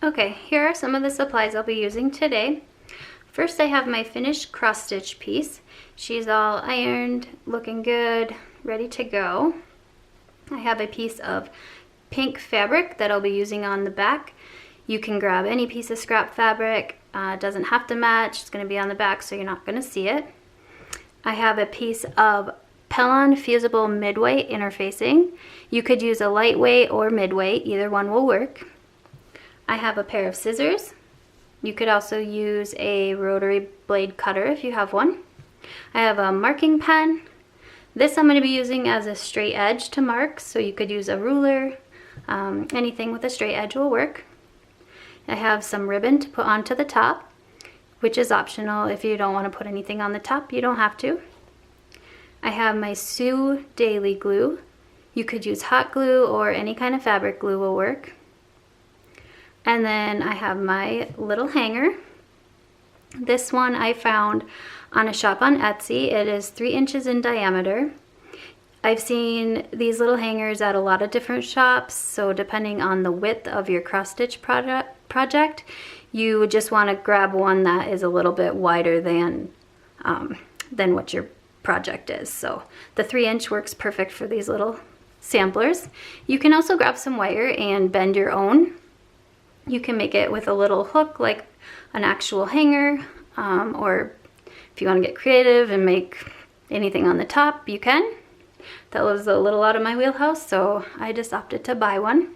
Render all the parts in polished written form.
Okay, here are some of the supplies I'll be using today. First, I have my finished cross stitch piece. She's all ironed, looking good, ready to go. I have a piece of pink fabric that I'll be using on the back. You can grab any piece of scrap fabric. It doesn't have to match. It's going to be on the back, so you're not going to see it. I have a piece of Pellon fusible midway interfacing. You could use a lightweight or midway. Either one will work. I have a pair of scissors. You could also use a rotary blade cutter if you have one. I have a marking pen. This I'm going to be using as a straight edge to mark, so you could use a ruler. Anything with a straight edge will work. I have some ribbon to put onto the top, which is optional. If you don't want to put anything on the top, you don't have to. I have my Sue Daily glue. You could use hot glue or any kind of fabric glue will work. And then I have my little hanger. This one I found on a shop on Etsy. It is 3 inches in diameter. I've seen these little hangers at a lot of different shops, so depending on the width of your cross stitch project, you would just want to grab one that is a little bit wider than what your project is. So the 3-inch works perfect for these little samplers. You can also grab some wire and bend your own. You can make it with a little hook like an actual hanger, or if you want to get creative and make anything on the top, you can. That was a little out of my wheelhouse, so I just opted to buy one.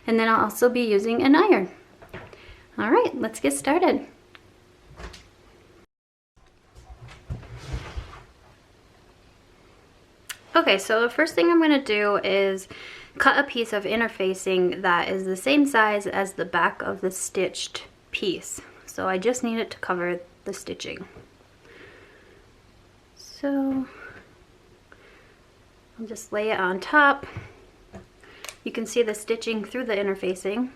And then I'll also be using an iron. All right, let's get started. Okay, so the first thing I'm going to do is cut a piece of interfacing that is the same size as the back of the stitched piece. So I just need it to cover the stitching. So I'll just lay it on top. You can see the stitching through the interfacing.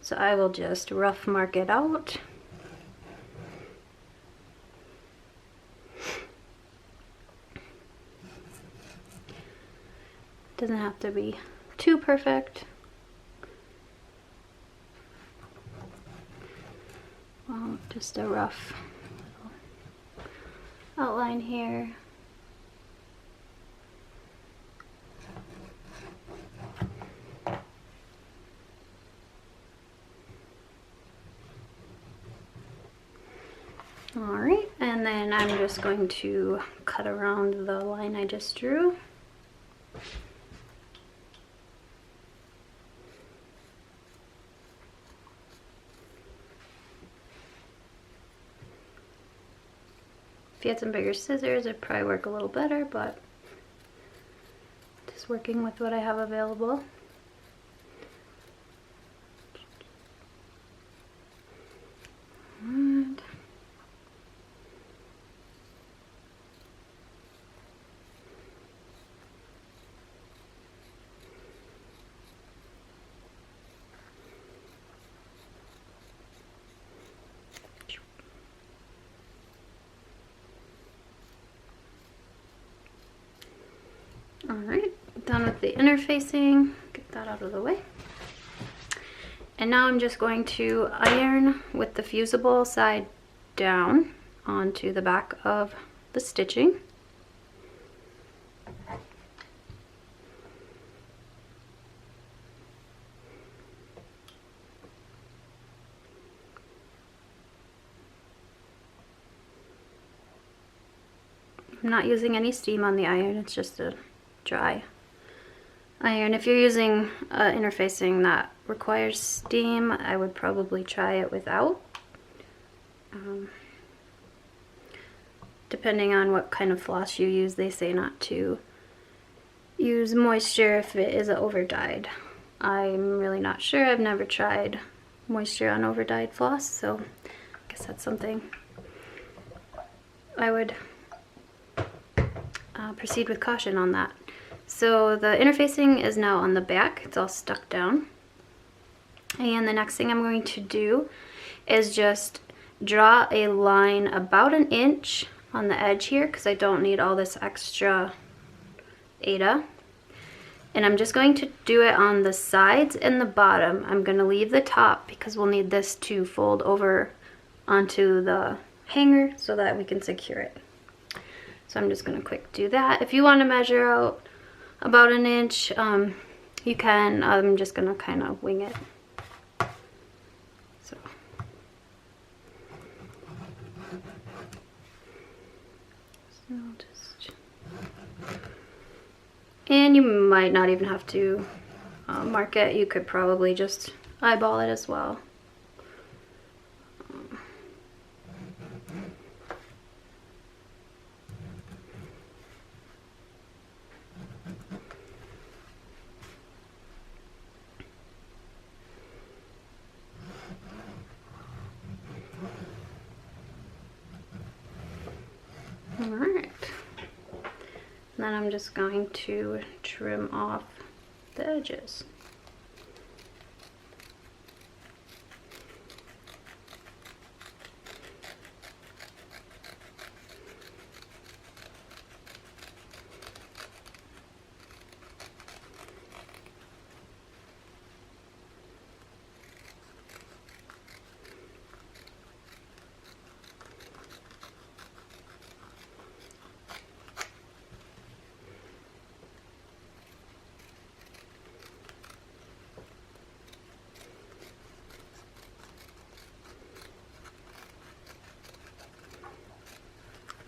So I will just rough mark it out. Doesn't have to be too perfect. Well, just a rough outline here. Alright, and then I'm just going to cut around the line I just drew. If you had some bigger scissors, it'd probably work a little better, but just working with what I have available. And alright, done with the interfacing. Get that out of the way. And now I'm just going to iron with the fusible side down onto the back of the stitching. I'm not using any steam on the iron, it's just a dry iron. If you're using interfacing that requires steam, I would probably try it without. Depending on what kind of floss you use, they say not to use moisture if it is over dyed. I'm really not sure. I've never tried moisture on over dyed floss, so I guess that's something I would proceed with caution on that. So the interfacing is now on the back. It's all stuck down. And the next thing I'm going to do is just draw a line about 1 inch on the edge here because I don't need all this extra Aida. And I'm just going to do it on the sides and the bottom. I'm going to leave the top because we'll need this to fold over onto the hanger so that we can secure it. So I'm just going to quick do that. If you want to measure out about an inch, you can. I'm just going to kind of wing it. So. And you might not even have to mark it. You could probably just eyeball it as well. Alright. Then I'm just going to trim off the edges.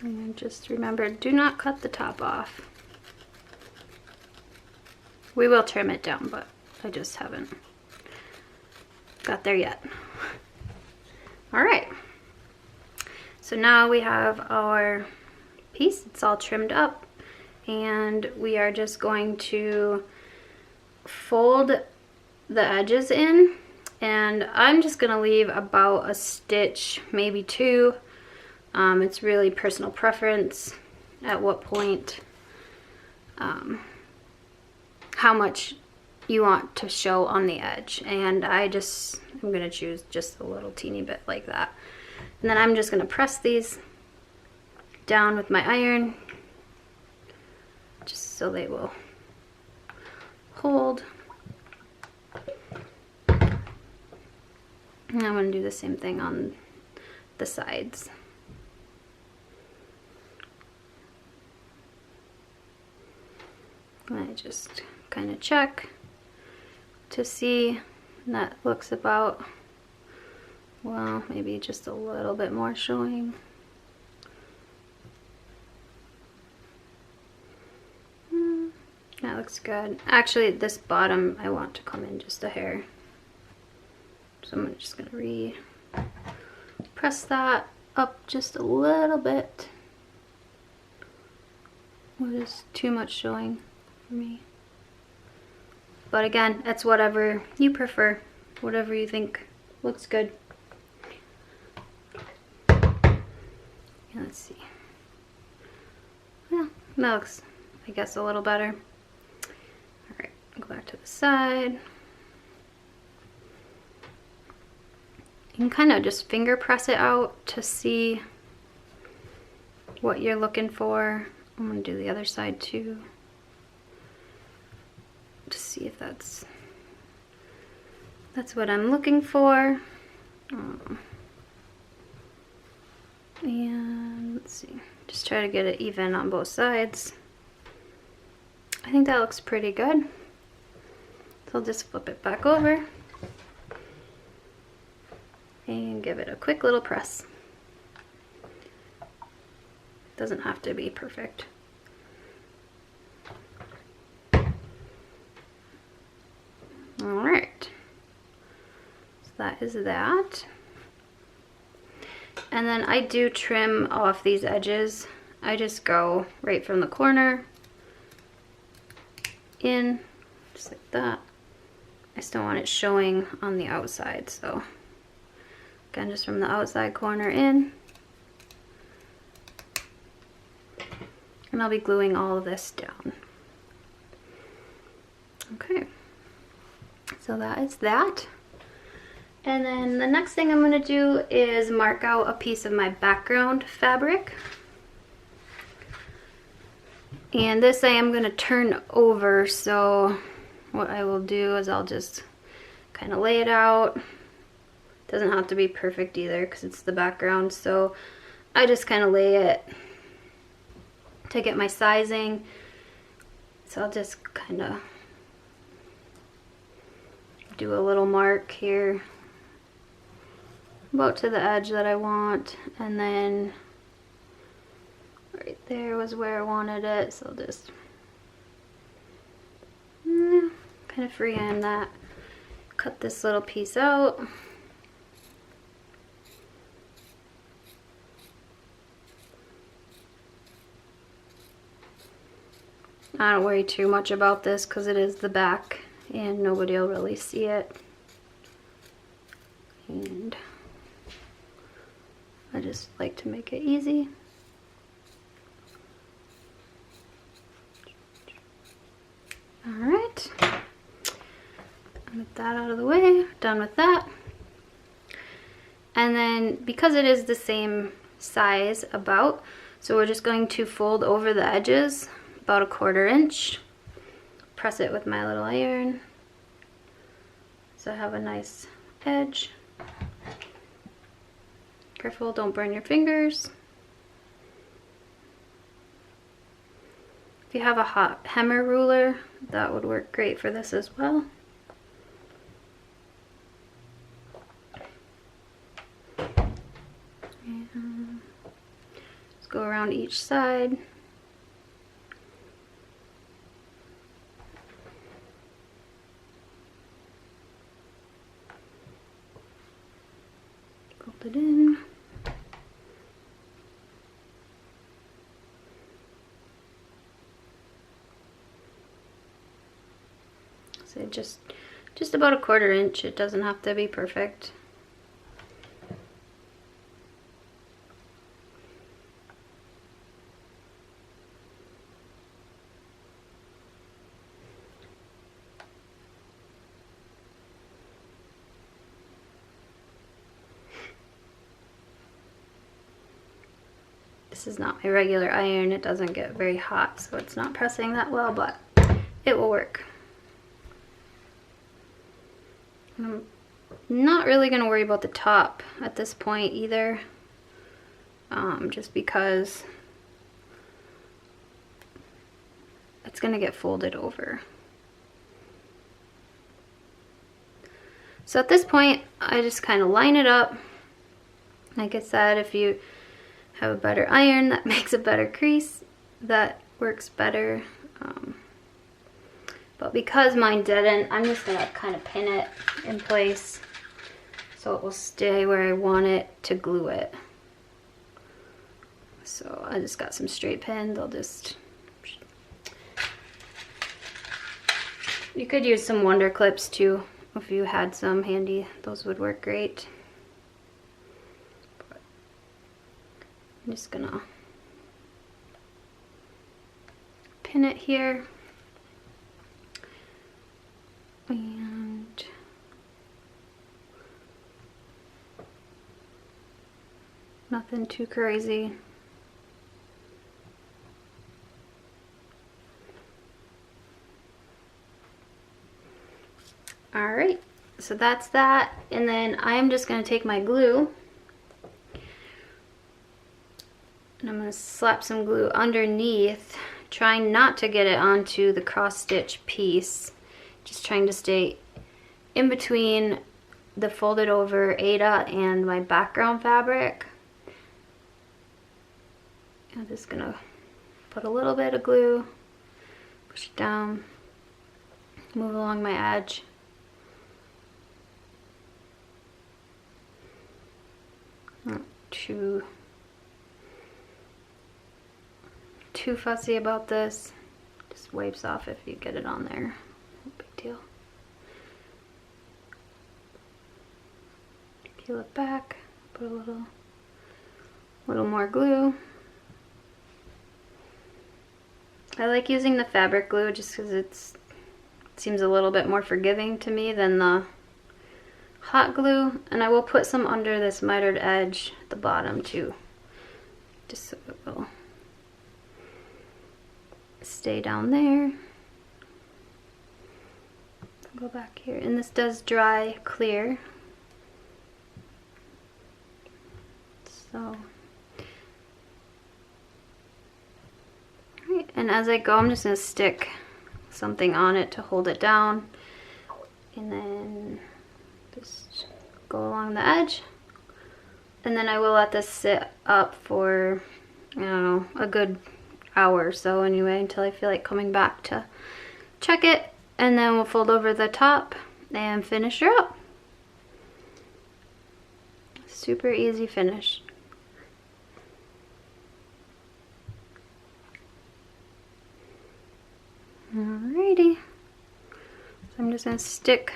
And just remember, do not cut the top off. We will trim it down, but I just haven't got there yet. All right. So now we have our piece. It's all trimmed up. And we are just going to fold the edges in. And I'm just going to leave about a stitch, maybe two. It's really personal preference at what point, how much you want to show on the edge. And I'm going to choose just a little teeny bit like that. And then I'm just going to press these down with my iron, just so they will hold. And I'm going to do the same thing on the sides. I just kind of check to see, and that looks about, well, maybe just a little bit more showing. That looks good. Actually, this bottom I want to come in just a hair. So I'm just going to press that up just a little bit. What is too much showing for me? But again, it's whatever you prefer, whatever you think looks good. Let's see. Yeah, that looks, I guess, a little better. All right, go back to the side. You can kind of just finger press it out to see what you're looking for. I'm gonna do the other side too, to see if that's what I'm looking for. And let's see, just try to get it even on both sides. I think that looks pretty good. So I'll just flip it back over and give it a quick little press. Doesn't have to be perfect. All right, so that is that. And then I do trim off these edges. I just go right from the corner in, just like that. I still want it showing on the outside, so again, just from the outside corner in. And I'll be gluing all of this down. Okay, so that is that. And then the next thing I'm going to do is mark out a piece of my background fabric. And this I am going to turn over, so what I will do is I'll just kind of lay it out. Doesn't have to be perfect either because it's the background, so I just kind of lay it to get my sizing. So I'll just kind of do a little mark here about to the edge that I want, and then right there was where I wanted it, so I'll just kind of freehand that. Cut this little piece out. I don't worry too much about this because it is the back and nobody will really see it. And I just like to make it easy. Alright, get that out of the way, done with that. And then because it is the same size about, so we're just going to fold over the edges about 1/4 inch, press it with my little iron so I have a nice edge. Careful, don't burn your fingers. If you have a hot hammer ruler, that would work great for this as well. And just go around each side. Fold it in. So just about 1/4 inch. It doesn't have to be perfect. This is not my regular iron. It doesn't get very hot, so it's not pressing that well, but it will work. I'm not really going to worry about the top at this point either, just because it's going to get folded over. So at this point, I just kind of line it up. Like I said, if you have a better iron that makes a better crease, that works better. But because mine didn't, I'm just gonna kind of pin it in place so it will stay where I want it to glue it. So I just got some straight pins. I'll just, you could use some Wonder Clips too if you had some handy. Those would work great. But I'm just gonna pin it here. And nothing too crazy. All right, so that's that. And then I'm just going to take my glue and I'm going to slap some glue underneath, trying not to get it onto the cross stitch piece. Just trying to stay in between the folded over Ada and my background fabric. I'm just gonna put a little bit of glue, push it down, move along my edge. Not too fussy about this. Just wipes off if you get it on there. No big deal. Peel it back, put a little more glue. I like using the fabric glue just because it seems a little bit more forgiving to me than the hot glue, and I will put some under this mitered edge at the bottom too, just so it will stay down there. Go back here, and this does dry clear. So, alright, and as I go, I'm just gonna stick something on it to hold it down, and then just go along the edge, and then I will let this sit up for, I don't know, a good hour or so anyway, until I feel like coming back to check it, and then we'll fold over the top and finish her up. Super easy finish. Alrighty, so I'm just gonna stick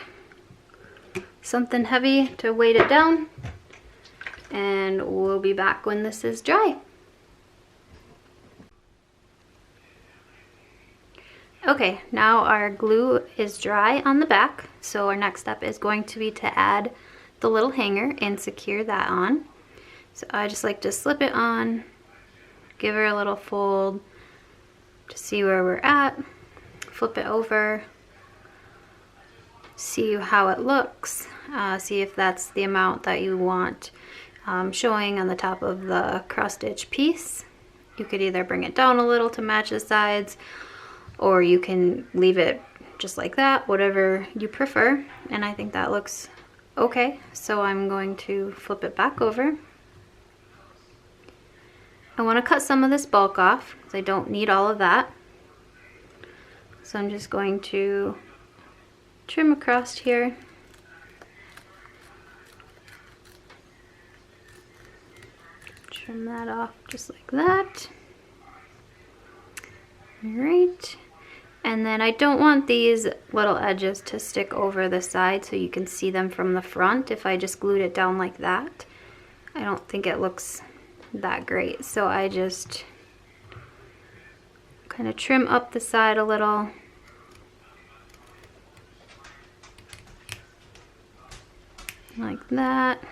something heavy to weight it down, and we'll be back when this is dry. Okay, now our glue is dry on the back, so our next step is going to be to add the little hanger and secure that on. So I just like to slip it on, give her a little fold to see where we're at, flip it over, see how it looks, see if that's the amount that you want showing on the top of the cross stitch piece. You could either bring it down a little to match the sides, or you can leave it just like that, whatever you prefer. And I think that looks okay, so I'm going to flip it back over. I want to cut some of this bulk off because I don't need all of that. So I'm just going to trim across here. Trim that off just like that. Alright. And then I don't want these little edges to stick over the side so you can see them from the front. If I just glued it down like that, I don't think it looks that great. So I just kind of trim up the side a little. Like that.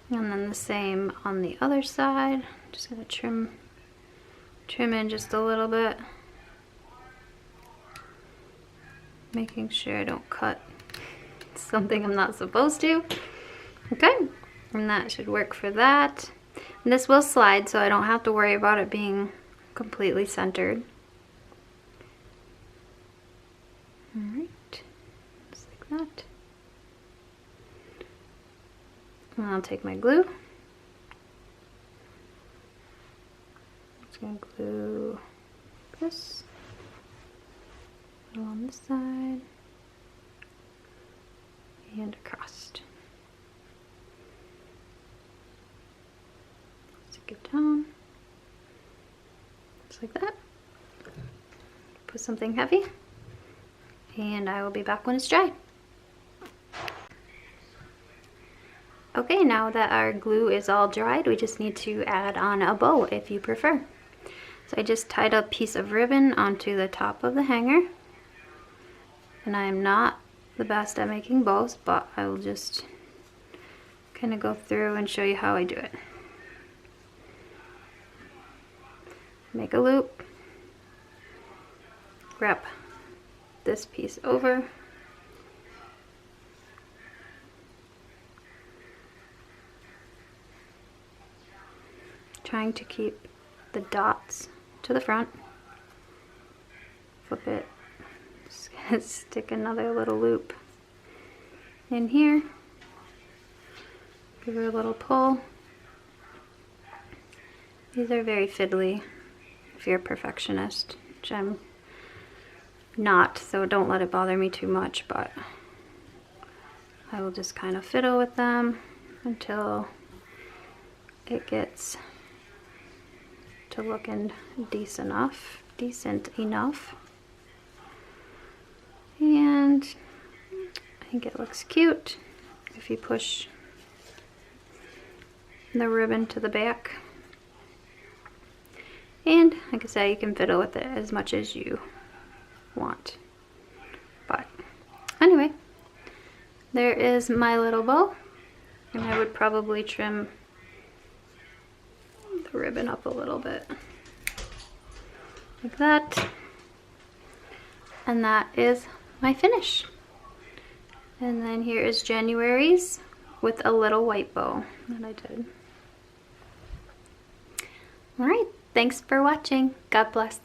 And then the same on the other side. Just gonna trim in just a little bit. Making sure I don't cut something I'm not supposed to. Okay, and that should work for that. And this will slide, so I don't have to worry about it being completely centered. Alright, just like that. And I'll take my glue. Just gonna glue this on this side and across. Stick it down just like that. Put something heavy, and I will be back when it's dry. Okay, now that our glue is all dried, we just need to add on a bow if you prefer. So I just tied a piece of ribbon onto the top of the hanger. And I'm not the best at making bows, but I will just kind of go through and show you how I do it. Make a loop, wrap this piece over, trying to keep the dots to the front, flip it. Just gonna stick another little loop in here, give her a little pull. These are very fiddly if you're a perfectionist, which I'm not, so don't let it bother me too much, but I will just kind of fiddle with them until it gets to looking decent enough. And I think it looks cute if you push the ribbon to the back. And like I said, you can fiddle with it as much as you want. But anyway, there is my little bow. And I would probably trim the ribbon up a little bit. like that. And that is my finish. And then here is January's with a little white bow that I did. All right, thanks for watching. God bless.